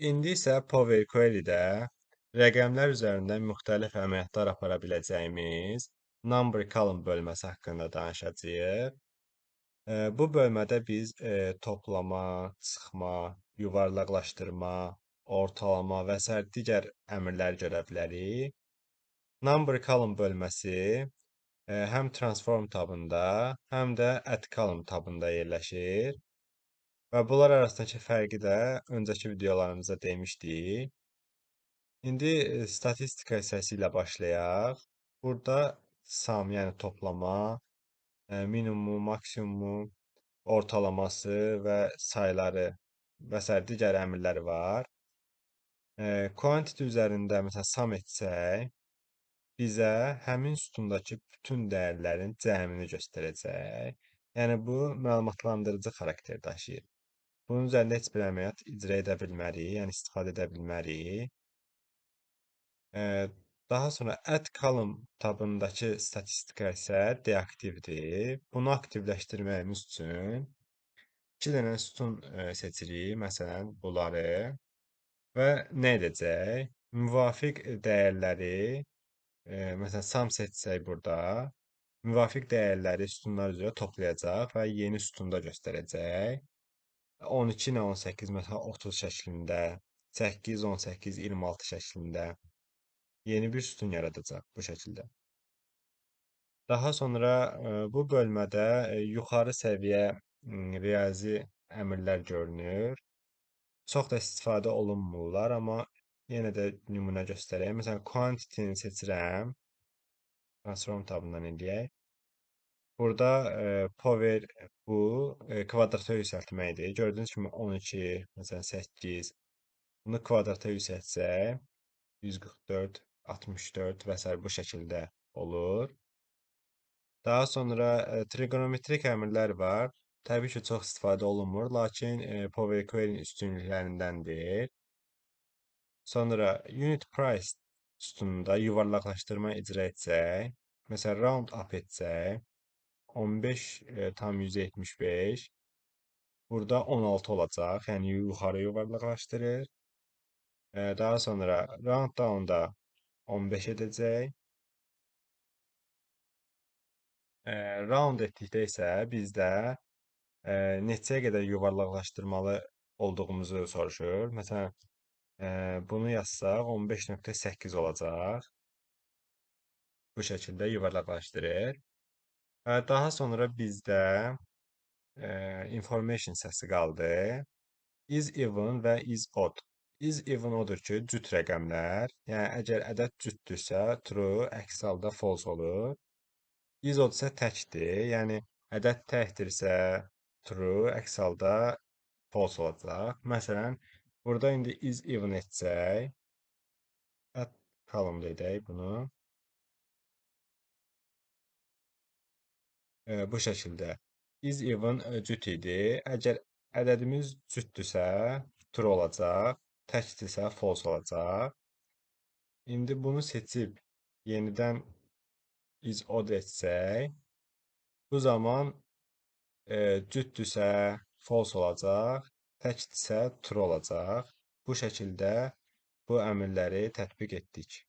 İndi isə Power Query-də rəqəmlər üzərindən müxtəlif əməliyyatlar apara biləcəyimiz number column bölməsi haqqında danışacağıq. Bu bölmədə biz toplama, çıxma, yuvarlaqlaşdırma, ortalama və sair digər əmrləri görə bilərik. Number column bölməsi həm transform tabında, həm də add column tabında yerləşir. Və bunlar arasındakı fərqi də öncəki videolarımızda demişdik. İndi statistika hissəsi ilə başlayaq. Burada sum, yəni toplama, minimumu, maksimumu, ortalaması və sayları və sair digər əmrləri var. Quantity üzərində məsələn sum etsək, bizə həmin sütundakı bütün dəyərlərin cəmini göstərəcək. Yəni bu məlumatlandırıcı xarakter daşıyır. Bunun üzərində heç bir əməliyyat icra edə bilmərik, yəni istifadə edə bilmərik. Daha sonra add column tabındakı statistika isə deaktivdir. Bunu aktivləşdirməyimiz üçün iki dənə sütun seçirik, məsələn bunları və nə edəcək? Müvafiq dəyərləri, məsələn sum seçsək burada, müvafiq dəyərləri sütunlar üzrə toplayacaq və yeni sütunda göstərəcək. 12 ilə 18 məsələn 30 şəklində, 8, 18, 26 şəklində yeni bir sütun yaradacaq bu şəkildə. Daha sonra bu bölmədə yuxarı səviyyə riyazi əmrlər görünür. Çox da istifadə olunmurlar, amma yenə də nümunə göstəreyim. Məsələn, quantity-ni seçirəm. Transform tabından eləyək. Burada power bu kvadrata yüksəltməkdir. Gördüyünüz kimi 12, məsələn 8. Bunu kvadrata yüksəltsək 144, 64 və s. bu şəkildə olur. Daha sonra trigonometrik əmrlər var. Təbii ki, çox istifadə olunmur, lakin Power Query-nin üstünlüklərindəndir. Sonra unit price sütununda yuvarlaqlaşdırma icra etsək, məsələn round up etsək, 15,175 burada 16 olacaq, yəni yuxarı yuvarlaqlaşdırır. Daha sonra round down-da 15 edəcək. Round etdikdə isə bizdə neçəyə qədər yuvarlaqlaşdırmalı olduğumuzu soruşur. Məsələn, bunu yazsaq 15,8 olacaq. Bu şəkildə yuvarlaqlaşdırır. Daha sonra bizdə information hissəsi qaldı. Is even və is odd. Is even odur ki, cüt rəqəmlər. Yəni əgər ədəd cütdürsə true, əks halda false olur. Is odd isə təkdir. Yəni ədəd təkdirsə true, əks halda false olacaq. Məsələn, burada indi is even etsək, add column edək bunu. Bu şəkildə. Is even cüt idi. Əgər ədədimiz cütdürsə true olacaq, təkdirsə false olacaq. İndi bunu seçib yenidən is odd etsək, bu zaman cütdürsə false olacaq, təkdirsə true olacaq. Bu şəkildə bu əmrləri tətbiq etdik.